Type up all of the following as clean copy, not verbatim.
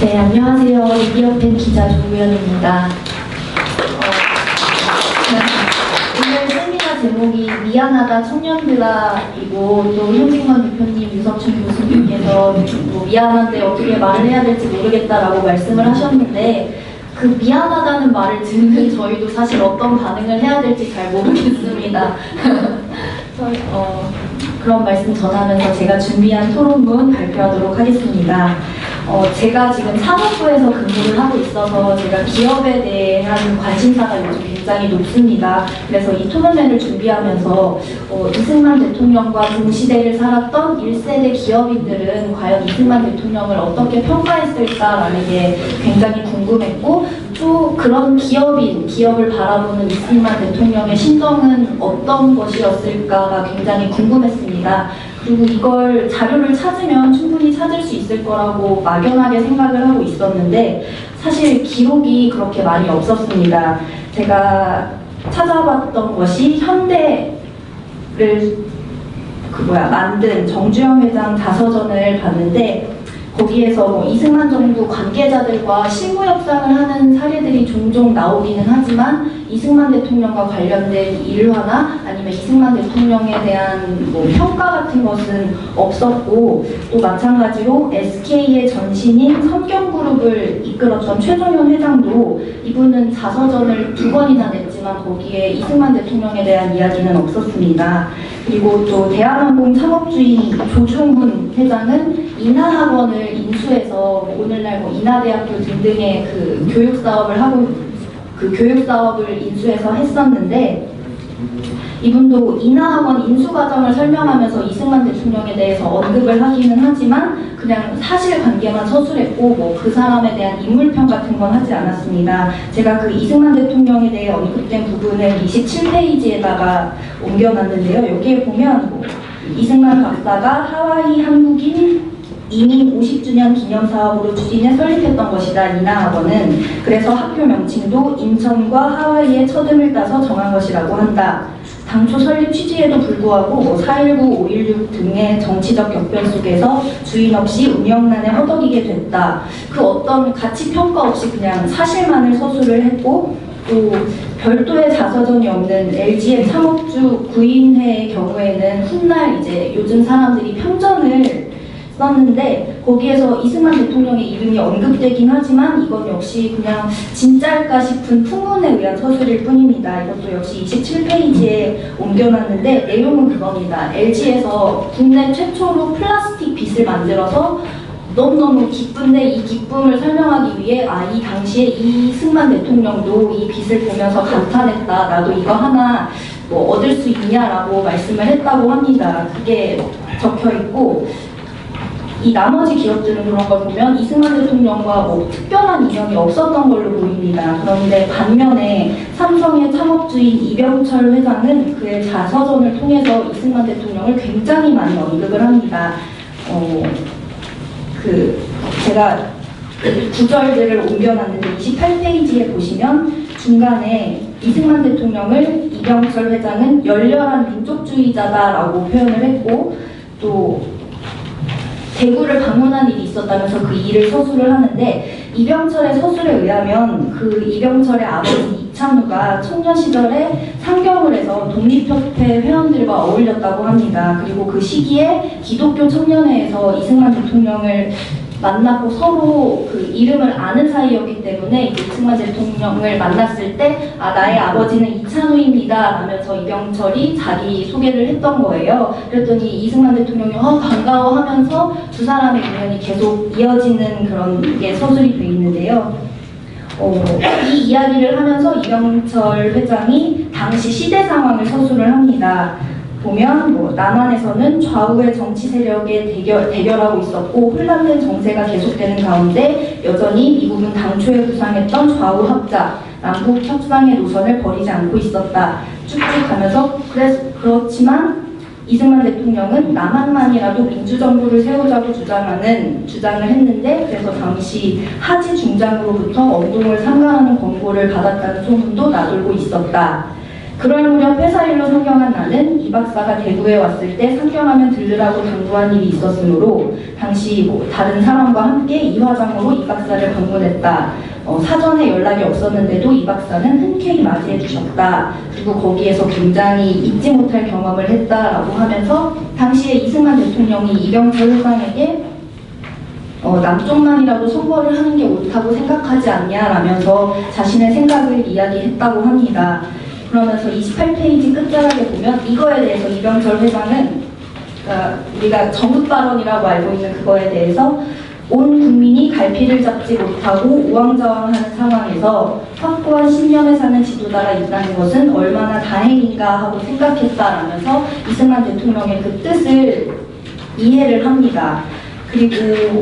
네, 안녕하세요. 미디어팬 기자 조우연입니다. 오늘 세미나 제목이 미안하다 청년들아이고, 또 현진건 대표님, 유석춘 교수님께서 뭐 미안한데 어떻게 말을 해야 될지 모르겠다라고 말씀을 하셨는데, 그 미안하다는 말을 듣는 저희도 사실 어떤 반응을 해야 될지 잘 모르겠습니다. 그런 말씀 전하면서 제가 준비한 토론문 발표하도록 하겠습니다. 제가 지금 사법부에서 근무를 하고 있어서 제가 기업에 대한 관심사가 요즘 굉장히 높습니다. 그래서 이 토론회를 준비하면서 이승만 대통령과 동시대를 살았던 1세대 기업인들은 과연 이승만 대통령을 어떻게 평가했을까라는 게 굉장히 궁금했고, 또 그런 기업을 바라보는 이승만 대통령의 심정은 어떤 것이었을까가 굉장히 궁금했습니다. 그리고 이걸 자료를 찾으면 충분히 찾을 수 있을 거라고 막연하게 생각을 하고 있었는데, 사실 기록이 그렇게 많이 없었습니다. 제가 찾아봤던 것이 현대를 만든 정주영 회장 자서전을 봤는데, 거기에서 뭐 이승만 정부 관계자들과 실무 협상을 하는 사례들이 종종 나오기는 하지만, 이승만 대통령과 관련된 일화나 아니면 이승만 대통령에 대한 뭐 평가 같은 것은 없었고, 또 마찬가지로 SK의 전신인 성경그룹을 이끌었던 최종현 회장도 이분은 자서전을 2번이나 냈지만 거기에 이승만 대통령에 대한 이야기는 없었습니다. 그리고 또 대한항공 창업주인 조중훈 회장은 인하학원을 인수해서 오늘날 뭐 인하대학교 등등의 그 교육사업을 인수해서 했었는데, 이분도 인하학원 인수 과정을 설명하면서 이승만 대통령에 대해서 언급을 하기는 하지만 그냥 사실관계만 서술했고 뭐 그 사람에 대한 인물평 같은 건 하지 않았습니다. 제가 그 이승만 대통령에 대해 언급된 부분을 27페이지에다가 옮겨놨는데요. 여기에 보면 뭐 이승만 박사가 하와이 한국인 이민 50주년 기념사업으로 추진해 설립했던 것이다, 인하학원은. 그래서 학교 명칭도 인천과 하와이의 첫음을 따서 정한 것이라고 한다. 당초 설립 취지에도 불구하고 4.19, 5.16 등의 정치적 역변 속에서 주인 없이 운영난에 허덕이게 됐다. 그 어떤 가치 평가 없이 그냥 사실만을 서술을 했고, 또 별도의 자서전이 없는 LG의 창업주 구인회의 경우에는 훗날 이제 요즘 사람들이 편전을 썼는데 거기에서 이승만 대통령의 이름이 언급되긴 하지만 이건 역시 그냥 진짜일까 싶은 풍문에 의한 서술일 뿐입니다. 이것도 역시 27페이지에 옮겨놨는데 내용은 그겁니다. LG에서 국내 최초로 플라스틱 빗을 만들어서 너무너무 기쁜데 이 기쁨을 설명하기 위해 이 당시에 이승만 대통령도 이 빗을 보면서 감탄했다. 나도 이거 하나 뭐 얻을 수 있냐라고 말씀을 했다고 합니다. 그게 적혀있고, 이 나머지 기업들은 그런 걸 보면 이승만 대통령과 뭐 특별한 인연이 없었던 걸로 보입니다. 그런데 반면에 삼성의 창업주인 이병철 회장은 그의 자서전을 통해서 이승만 대통령을 굉장히 많이 언급을 합니다. 제가 구절들을 옮겨놨는데 28페이지에 보시면 중간에 이승만 대통령을 이병철 회장은 열렬한 민족주의자다라고 표현을 했고, 또 대구를 방문한 일이 있었다면서 그 일을 서술을 하는데, 이병철의 서술에 의하면 그 이병철의 아버지 이찬우가 청년 시절에 상경을 해서 독립협회 회원들과 어울렸다고 합니다. 그리고 그 시기에 기독교 청년회에서 이승만 대통령을 만났고 서로 그 이름을 아는 사이였기 때문에 이승만 대통령을 만났을 때 나의 아버지는 이찬우입니다 라면서 이병철이 자기 소개를 했던 거예요. 그랬더니 이승만 대통령이 반가워하면서 두 사람의 인연이 계속 이어지는 그런 게 서술이 돼 있는데요. 이 이야기를 하면서 이병철 회장이 당시 시대 상황을 서술을 합니다. 보면 뭐 남한에서는 좌우의 정치 세력의 대결하고 있었고 혼란된 정세가 계속되는 가운데 여전히 미국은 당초에 구상했던 좌우 합작, 남북 협상의 노선을 버리지 않고 있었다. 쭉쭉 가면서 그렇지만 이승만 대통령은 남한만이라도 민주정부를 세우자고 주장을 했는데, 그래서 당시 하지 중장으로부터 언동을 상가하는 권고를 받았다는 소문도 나돌고 있었다. 그럴 무렵 회사 일로 상경한 나는 이 박사가 대구에 왔을 때 상경하면 들르라고 당부한 일이 있었으므로 당시 다른 사람과 함께 이화장으로 이 박사를 방문했다. 사전에 연락이 없었는데도 이 박사는 흔쾌히 맞이해 주셨다. 그리고 거기에서 굉장히 잊지 못할 경험을 했다라고 하면서 당시에 이승만 대통령이 이병철 회장에게 남쪽만이라도 선거를 하는 게 옳다고 생각하지 않냐라면서 자신의 생각을 이야기했다고 합니다. 그러면서 28페이지 끝자락에 보면 이거에 대해서 이병철 회장은 우리가 정국 발언이라고 알고 있는 그거에 대해서 온 국민이 갈피를 잡지 못하고 우왕좌왕하는 상황에서 확고한 신념에 사는 지도자가 있다는 것은 얼마나 다행인가 하고 생각했다라면서 이승만 대통령의 그 뜻을 이해를 합니다. 그리고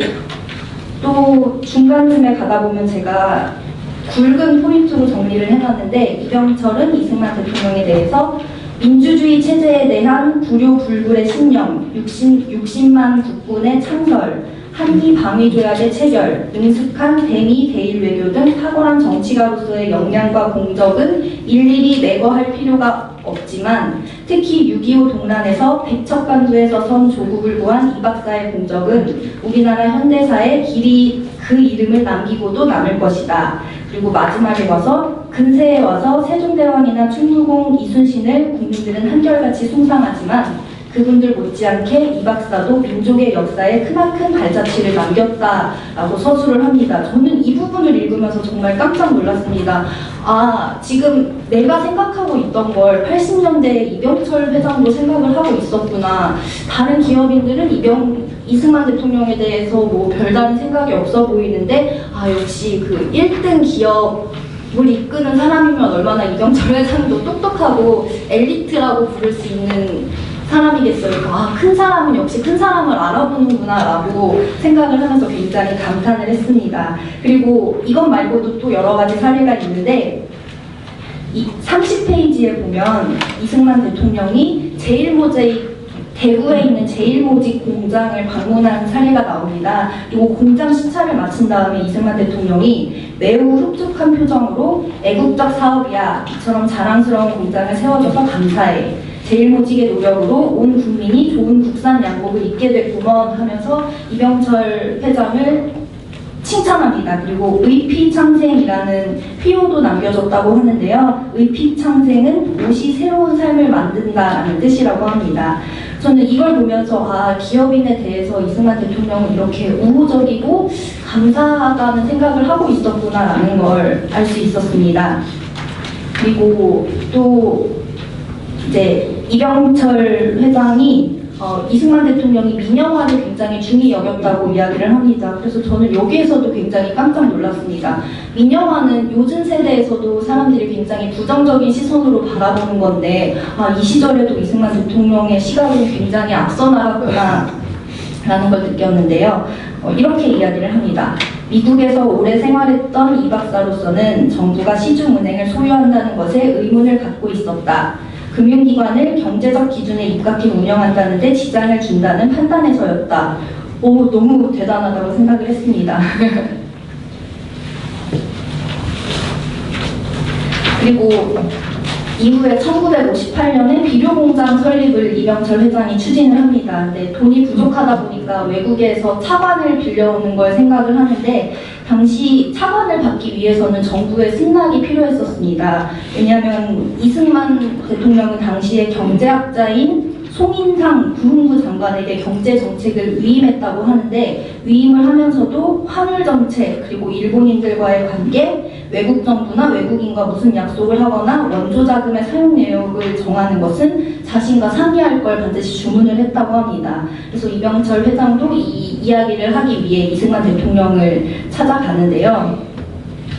또 중간쯤에 가다 보면 제가 굵은 포인트로 정리를 해놨는데 이병철은 이승만 대통령에 대해서 민주주의 체제에 대한 불효불굴의 신념, 60만 국군의 창설, 한미 방위조약의 체결, 능숙한 대미 대일 외교 등 탁월한 정치가로서의 역량과 공적은 일일이 내거할 필요가 없지만 특히 6.25 동란에서 백척간두에서 선 조국을 구한 이 박사의 공적은 우리나라 현대사에 길이 그 이름을 남기고도 남을 것이다. 그리고 마지막에 와서 근세에 와서 세종대왕이나 충무공 이순신을 국민들은 한결같이 숭상하지만 그분들 못지않게 이 박사도 민족의 역사에 크나큰 발자취를 남겼다라고 서술을 합니다. 저는 이 부분을 읽으면서 정말 깜짝 놀랐습니다. 지금 내가 생각하고 있던 걸 80년대에 이병철 회장도 생각을 하고 있었구나. 다른 기업인들은 이승만 대통령에 대해서 뭐 별다른 생각이 없어 보이는데 역시 그 1등 기업을 이끄는 사람이면 얼마나 이병철 회장도 똑똑하고 엘리트라고 부를 수 있는 사람이겠어요. 큰 사람은 역시 큰 사람을 알아보는구나 라고 생각을 하면서 굉장히 감탄을 했습니다. 그리고 이것 말고도 또 여러 가지 사례가 있는데 이 30페이지에 보면 이승만 대통령이 대구에 있는 제일모직 공장을 방문한 사례가 나옵니다. 그리고 공장 시찰을 마친 다음에 이승만 대통령이 매우 흡족한 표정으로 애국적 사업이야 이처럼 자랑스러운 공장을 세워줘서 감사해. 제일모직의 노력으로 온 국민이 좋은 국산 양복을 입게 됐구먼 하면서 이병철 회장을 칭찬합니다. 그리고 의피창생이라는 피오도 남겨줬다고 하는데요. 의피창생은 옷이 새로운 삶을 만든다라는 뜻이라고 합니다. 저는 이걸 보면서 기업인에 대해서 이승만 대통령은 이렇게 우호적이고 감사하다는 생각을 하고 있었구나라는 걸 알 수 있었습니다. 그리고 또 이제 이병철 회장이 이승만 대통령이 민영화를 굉장히 중히 여겼다고 이야기를 합니다. 그래서 저는 여기에서도 굉장히 깜짝 놀랐습니다. 민영화는 요즘 세대에서도 사람들이 굉장히 부정적인 시선으로 바라보는 건데 이 시절에도 이승만 대통령의 시각은 굉장히 앞서 나갔구나 라는 걸 느꼈는데요. 이렇게 이야기를 합니다. 미국에서 오래 생활했던 이 박사로서는 정부가 시중은행을 소유한다는 것에 의문을 갖고 있었다. 금융기관을 경제적 기준에 입각해 운영한다는데 지장을 준다는 판단에서였다. 너무 대단하다고 생각을 했습니다. 그리고 이후에 1958년에 비료공장 설립을 이병철 회장이 추진을 합니다. 근데 돈이 부족하다 보니까 외국에서 차관을 빌려오는 걸 생각을 하는데 당시 차관을 받기 위해서는 정부의 승낙이 필요했었습니다. 왜냐하면 이승만 대통령은 당시에 경제학자인 송인상 국무부 장관에게 경제정책을 위임했다고 하는데 위임을 하면서도 환율정책 그리고 일본인들과의 관계, 외국 정부나 외국인과 무슨 약속을 하거나 원조자금의 사용 내역을 정하는 것은 자신과 상의할 걸 반드시 주문을 했다고 합니다. 그래서 이병철 회장도 이 이야기를 하기 위해 이승만 대통령을 찾아가는데요.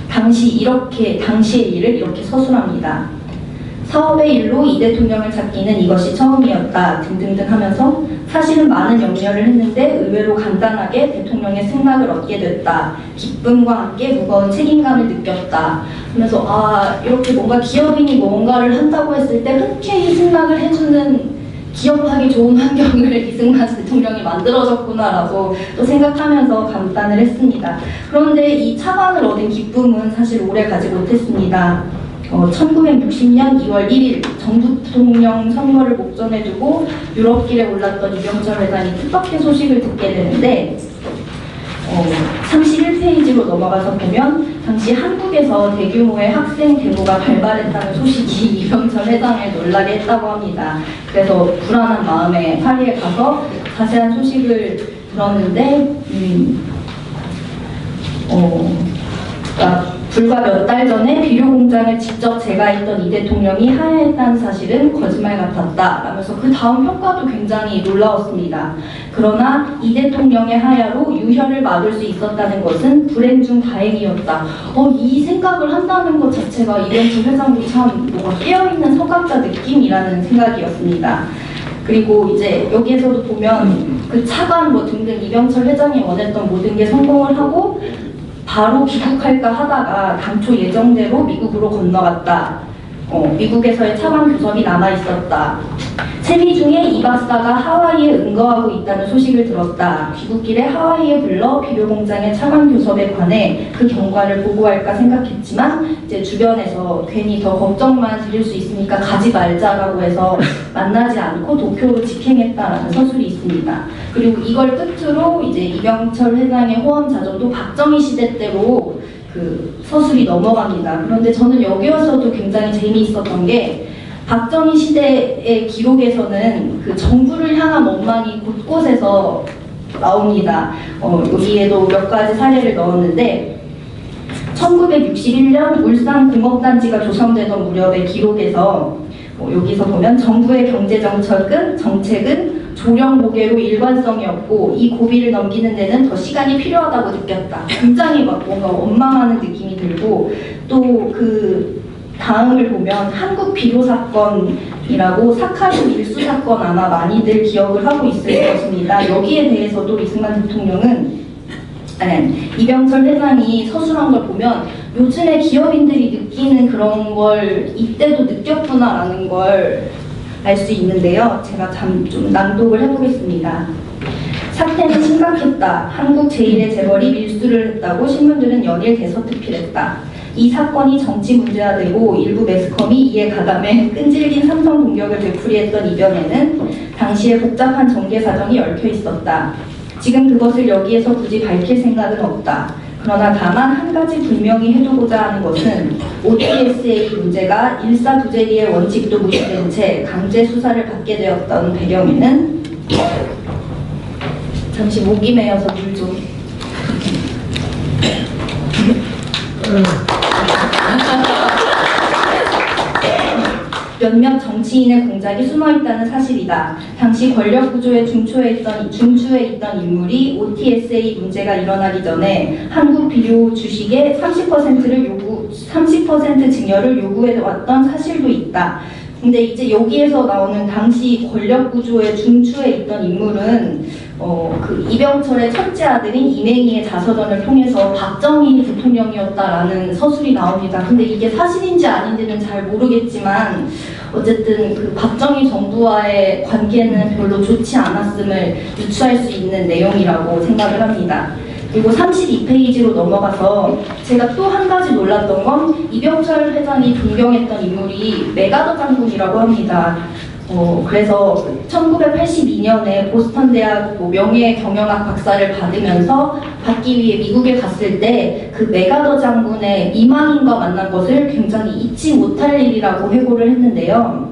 당시의 일을 이렇게 서술합니다. 사업의 일로 이 대통령을 찾기는 이것이 처음이었다 등등등 하면서 사실은 많은 염려를 했는데 의외로 간단하게 대통령의 승낙을 얻게 됐다. 기쁨과 함께 무거운 책임감을 느꼈다. 그러면서 이렇게 뭔가 기업인이 뭔가를 한다고 했을 때 흔쾌히 승낙을 해주는 기업하기 좋은 환경을 이승만 대통령이 만들어줬구나라고 또 생각하면서 감탄을 했습니다. 그런데 이 차관을 얻은 기쁨은 사실 오래 가지 못했습니다. 1960년 2월 1일 정 부통령 선거를 목전에 두고 유럽길에 올랐던 이병철 회장이 뜻밖의 소식을 듣게 되는데 31페이지로 넘어가서 보면 당시 한국에서 대규모의 학생 데모가 발발했다는 소식이 이병철 회장을 놀라게 했다고 합니다. 그래서 불안한 마음에 파리에 가서 자세한 소식을 들었는데 그러니까 불과 몇 달 전에 비료 공장을 직접 제가했던 이 대통령이 하야했다는 사실은 거짓말 같았다 라면서 그 다음 평가도 굉장히 놀라웠습니다. 그러나 이 대통령의 하야로 유혈을 막을 수 있었다는 것은 불행 중 다행이었다. 이 생각을 한다는 것 자체가 이병철 회장도 참 뭔가 깨어있는 서각자 느낌이라는 생각이었습니다. 그리고 이제 여기에서도 보면 그 차관 등등 이병철 회장이 원했던 모든 게 성공을 하고 바로 귀국할까 하다가 당초 예정대로 미국으로 건너갔다. 미국에서의 차관 교섭이 남아있었다. 세미 중에 이 박사가 하와이에 응거하고 있다는 소식을 들었다. 귀국길에 하와이에 불러 비료 공장의 차관 교섭에 관해 그 경과를 보고할까 생각했지만 이제 주변에서 괜히 더 걱정만 드릴 수 있으니까 가지 말자라고 해서 만나지 않고 도쿄로 직행했다라는 서술이 있습니다. 그리고 이걸 끝으로 이제 이병철 회장의 호언 자정도 박정희 시대 때로 그 서술이 넘어갑니다. 그런데 저는 여기에서도 굉장히 재미있었던 게 박정희 시대의 기록에서는 그 정부를 향한 원망이 곳곳에서 나옵니다. 여기에도 몇 가지 사례를 넣었는데 1961년 울산공업단지가 조성되던 무렵의 기록에서 여기서 보면 정부의 정책은 조령보계로 일관성이 없고 이 고비를 넘기는 데는 더 시간이 필요하다고 느꼈다. 굉장히 뭔가 원망하는 느낌이 들고 또 그 다음을 보면 한국 비료 사건이라고 사카린 밀수 사건 아마 많이들 기억을 하고 있을 것입니다. 여기에 대해서도 이승만 대통령은 이병철 회장이 서술한 걸 보면 요즘에 기업인들이 느끼는 그런 걸 이때도 느꼈구나라는 걸 알 수 있는데요. 제가 좀 낭독을 해보겠습니다. 사태는 심각했다. 한국 제1의 재벌이 밀수를 했다고 신문들은 연일 대서특필했다. 이 사건이 정치 문제화되고 일부 매스컴이 이에 가담해 끈질긴 삼성 공격을 되풀이했던 이변에는 당시의 복잡한 정계 사정이 얽혀 있었다. 지금 그것을 여기에서 굳이 밝힐 생각은 없다. 그러나 다만 한 가지 분명히 해두고자 하는 것은 OTSA 문제가 일사부재리의 원칙도 무시된 채 강제 수사를 받게 되었던 배경에는 잠시 목이 메어서 물 좀 몇몇 정치인의 공작이 숨어있다는 사실이다. 당시 권력 구조의 중추에 있던 인물이 OTSA 문제가 일어나기 전에 한국 비료 주식의 30% 증여를 요구해왔던 사실도 있다. 근데 이제 여기에서 나오는 당시 권력 구조의 중추에 있던 인물은 그 이병철의 첫째 아들인 이맹희의 자서전을 통해서 박정희 대통령이었다라는 서술이 나옵니다. 근데 이게 사실인지 아닌지는 잘 모르겠지만 어쨌든 그 박정희 정부와의 관계는 별로 좋지 않았음을 유추할 수 있는 내용이라고 생각을 합니다. 그리고 32페이지로 넘어가서 제가 또 한 가지 놀랐던 건 이병철 회장이 존경했던 인물이 메가더 장군이라고 합니다. 그래서 1982년에 보스턴 대학 명예경영학 박사를 받기 위해 미국에 갔을 때 그 메가더 장군의 이망인과 만난 것을 굉장히 잊지 못할 일이라고 회고를 했는데요.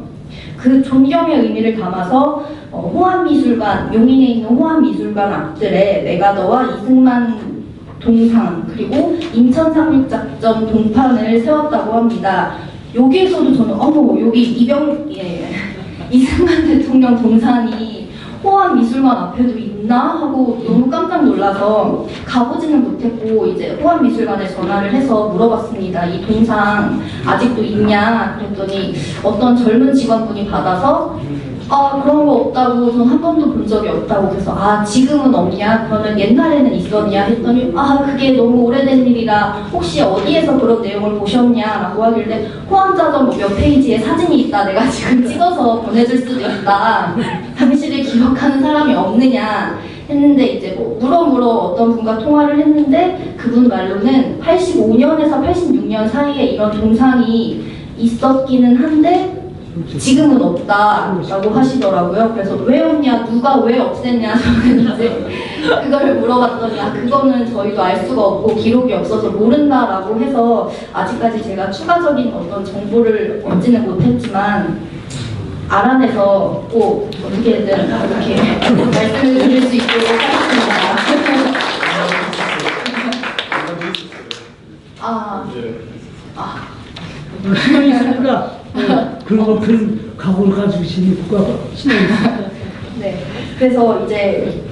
그 존경의 의미를 담아서 호암미술관, 용인에 있는 호암미술관 앞들에 메가더와 이승만 동상 그리고 인천상륙작전 동판을 세웠다고 합니다. 여기에서도 저는 여기 이승만 대통령 동산이 호암미술관 앞에도 있나 하고 너무 깜짝 놀라서 가보지는 못했고 이제 호암미술관에 전화를 해서 물어봤습니다. 이 동상 아직도 있냐? 그랬더니 어떤 젊은 직원분이 받아서 그런 거 없다고 전 한 번도 본 적이 없다고 그래서 지금은 없냐? 그러면 옛날에는 있었냐? 했더니 그게 너무 오래된 일이라 혹시 어디에서 그런 내용을 보셨냐? 라고 하길래 호암자전 몇 페이지에 사진이 있다 내가 지금 찍어서 보내줄 수도 있다 당시를 기억하는 사람이 없느냐 했는데 이제 물어 어떤 분과 통화를 했는데 그분 말로는 85년에서 86년 사이에 이런 동상이 있었기는 한데 지금은 없다라고 하시더라고요. 그래서 왜 없냐, 누가 왜 없앴냐, 저는 이제 그거를 물어봤더니 그거는 저희도 알 수가 없고 기록이 없어서 모른다라고 해서 아직까지 제가 추가적인 어떤 정보를 얻지는 못했지만 알아내서 꼭 어떻게든 이렇게 말씀을 드릴 수 있도록 하겠습니다. 신앙이 있으니까 그런 각오를 가지고 계신 국가가 신앙이 있습니다. 네, 그래서 이제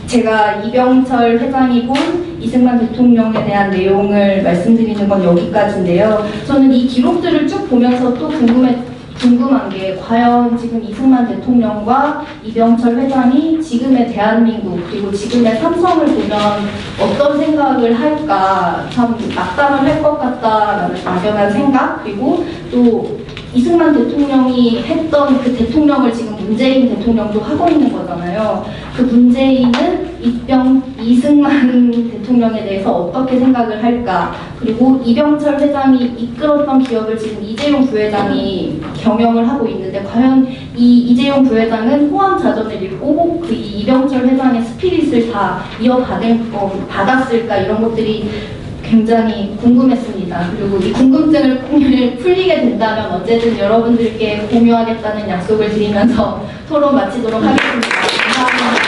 제가 이병철 회장이 본 이승만 대통령에 대한 내용을 말씀드리는 건 여기까지인데요. 저는 이 기록들을 쭉 보면서 또 궁금한 게 과연 지금 이승만 대통령과 이병철 회장이 지금의 대한민국 그리고 지금의 삼성을 보면 어떤 생각을 할까 참 낙담을 할 것 같다라는 막연한 생각, 그리고 또 이승만 대통령이 했던 그 대통령을 지금 문재인 대통령도 하고 있는 거잖아요. 그 문재인은 이승만 대통령에 대해서 어떻게 생각을 할까? 그리고 이병철 회장이 이끌었던 기업을 지금 이재용 부회장이 경영을 하고 있는데 과연 이 이재용 부회장은 호황자전을 읽고 그 이병철 회장의 스피릿을 다 받았을까? 이런 것들이 굉장히 궁금했습니다. 그리고 이 궁금증을 풀리게 된다면 언제든 여러분들께 공유하겠다는 약속을 드리면서 토론 마치도록 하겠습니다. 감사합니다.